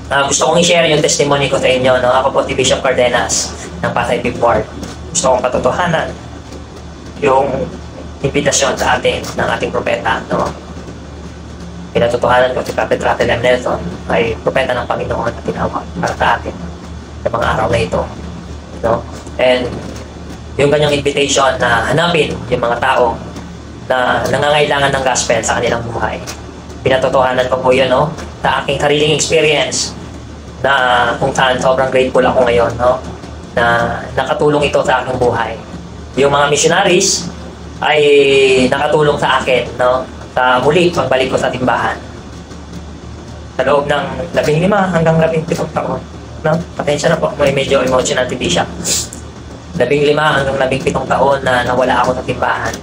Gusto kong i-share yung testimony ko sa inyo. No? Ako po si Bishop Cardenas ng Pasay Fifth Ward. Gusto kong patotohanan yung imbitasyon sa atin ng ating propeta. No? Pinatotohanan ko si Prophet Rafael M. Nelson ay propeta ng Panginoon na tinawag para sa atin sa mga araw na ito. No? And yung kanyang invitation na hanapin yung mga tao na nangangailangan ng gospel sa kanilang buhay. Pinatotohanan ko po yun, no? Sa aking sariling experience na kung saan sobrang grateful ako ngayon, no? Na nakatulong ito sa aking buhay. Yung mga missionaries ay nakatulong sa akin, no? Sa muli, pagbalik ko sa timbahan. Sa loob ng 15 hanggang 17 taon. No? Pasensya na po, may medyo emotional si Bishop. 15 hanggang 17 taon na nawala ako sa timbahan.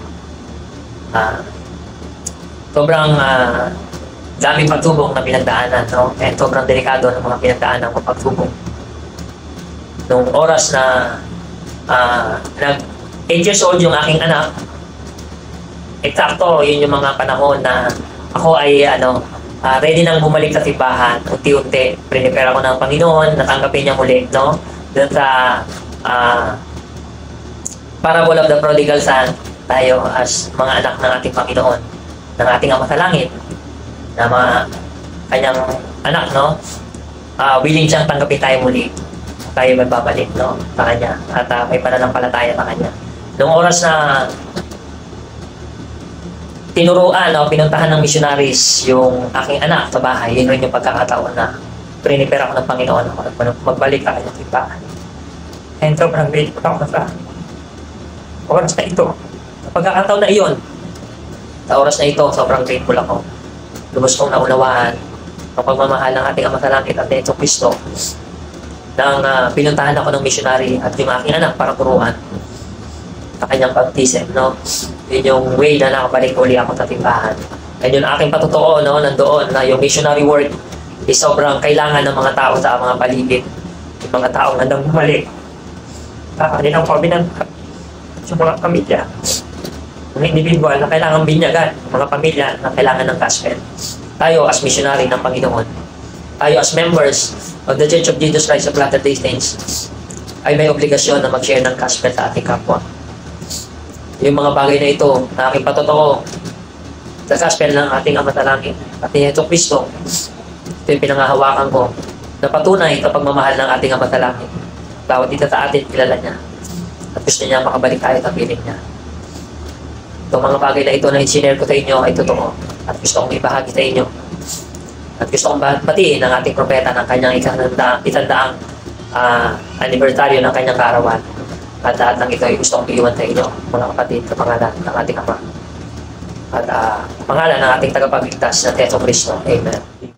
Sobrang daming pagsubok na pinagdaanan, no? And sobrang delikado ng mga pinagdaanan ng pagsubok. Nung oras na 8 years old yung aking anak, eksakto, yun yung mga panahon na ako ay ready nang bumalik sa simbahan. Unti-unti, prepare ako ng Panginoon, natanggapin niya muli, no? Doon sa parable of the prodigal son, tayo as mga anak ng ating Panginoon, ng ating Ama sa Langit, na mga kanyang anak, no? Willing siyang tanggapin tayo muli. Tayo magbabalik, no? Sa kanya. At may pananampalataya sa kanya. Noong oras na tinuruan o pinuntahan ng missionaries yung aking anak sa bahay, yun rin yung pagkakataon na prepare ako ng Panginoon ako magbalik sa kanyang simbahan. And sobrang grateful ako sa oras na ito. Sa pagkakataon na iyon, sa oras na ito, sobrang grateful ako. Lubos kong naunawaan ang pagmamahal ng ating Ama sa Langit at Yesu Cristo nang pinuntahan ako ng missionary at yung aking anak para turuan sa kanyang baptism, no? Yun yung way na nakabalik uli ako sa timbahan. And yung aking patotoo, no, nandoon na yung missionary work is sobrang kailangan ng mga tao sa mga paligid. Yung mga taong nandang bumalik sa kanilang pabinantan sa mga pamilya. Mga individual na kailangan binyagan, mga pamilya na kailangan ng gospel. Tayo as missionary ng Panginoon, tayo as members of the Church of Jesus Christ of Latter-day Saints, ay may obligasyon na mag-share ng gospel sa ating kapwa. Yung mga bagay na ito, na aking patotoo sa gospel ng ating Ama sa Langit at ni Yesu Cristo, ito yung pinangahawakan ko na patunay sa pagmamahal ng ating Ama sa Langit. Bawat isa sa atin, kilala niya. At gusto niya makabalik tayo sa piling niya. Itong mga bagay na ito na i-share ko sa inyo ay totoo. At gusto kong ibahagi sa inyo. At gusto kong batiin ng ating propeta ng kanyang isandaang anibersaryo ng kanyang kaarawan. At lahat ng ito ay gusto kong iiwan sa inyo, mga kapatid, sa pangalan ng ating Ama. At pangalan ng ating tagapagligtas na Yesu Cristo. Amen.